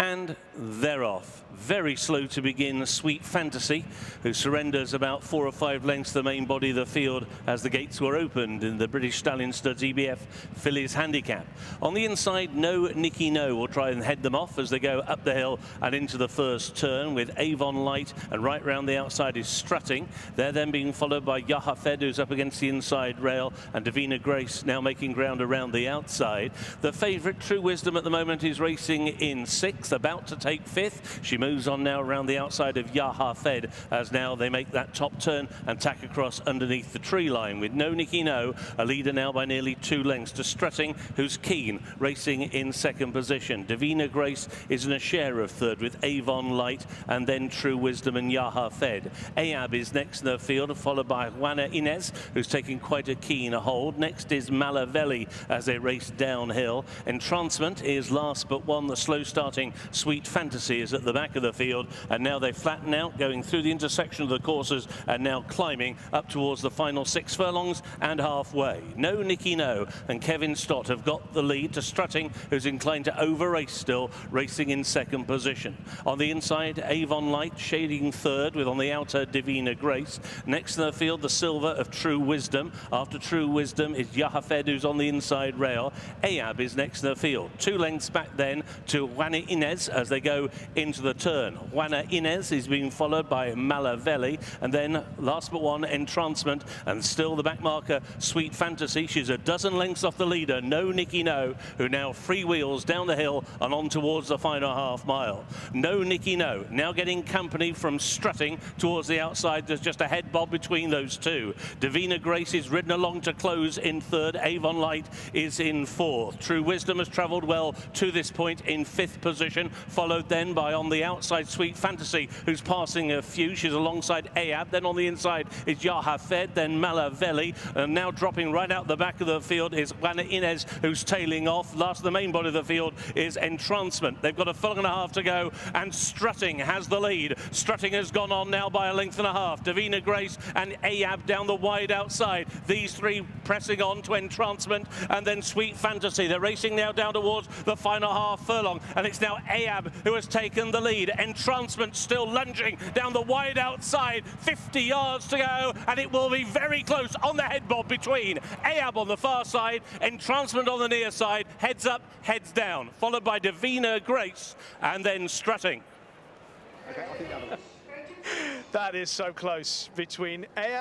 And they're off. Very slow to begin, Sweet Fantasy, who surrenders about 4 or 5 lengths the main body of the field as the gates were opened in the British Stallion Studs EBF Fillies Handicap. On the inside, No Nicky No will try and head them off as they go up the hill and into the first turn with Avon Light, and right round the outside is Strutting. They're then being followed by AYYYAB, who's up against the inside rail, and Davina Grace now making ground around the outside. The favourite, True Wisdom, at the moment is racing in 6th, about to take 5th. She moves on now around the outside of AYYYAB as now they make that top turn and tack across underneath the tree line with No Nicky No, a leader now by nearly 2 lengths to Strutting, who's keen, racing in 2nd position. Davina Grace is in a share of 3rd with Avon Light, and then True Wisdom and AYYYAB. AYYAB is next in the field, followed by Juana Inez, who's taking quite a keen hold. Next is Malavelli as they race downhill. Entrancement is last but one. The slow starting Sweet Fantasy is at the back of the field, and now they flatten out, going through the intersection of the courses and now climbing up towards the final 6 furlongs and halfway. No Nicky No and Kevin Stott have got the lead to Strutting, who's inclined to over-race still, racing in 2nd position. On the inside, Avon Light shading 3rd with on the outer Davina Grace. Next in the field, the silver of True Wisdom. After True Wisdom is AYYYAB, who's on the inside rail. AYYYAB is next in the field. 2 lengths back then to Juana Inez as they go into the turn. Juana Inez is being followed by Malavelli, and then last but one, Entrancement, and still the back marker, Sweet Fantasy. She's a dozen lengths off the leader, No Nicky No, who now freewheels down the hill and on towards the final half mile. No Nicky No now getting company from Strutting towards the outside. There's just a head bob between those two. Davina Grace is ridden along to close in 3rd. Avon Light is in 4th. True Wisdom has travelled well to this point in 5th position, followed then by on the outside Sweet Fantasy, who's passing a few. She's alongside AYYYAB. Then on the inside is AYYYAB, then Malavelli, and now dropping right out the back of the field is Juana Inez, who's tailing off. Last of the main body of the field is Entrancement. They've got a furlong and a half to go, and Strutting has the lead. Strutting has gone on now by a length and a half. Davina Grace and AYYYAB down the wide outside. These three pressing on to Entrancement, and then Sweet Fantasy. They're racing now down towards the final half furlong, and it's now AYYYAB who has taken the lead. Entrancement still lunging down the wide outside. 50 yards to go, and it will be very close on the head bob between AYYYAB on the far side, Entrancement on the near side. Heads up, heads down, followed by Davina Grace and then Strutting. That is so close between AYYYAB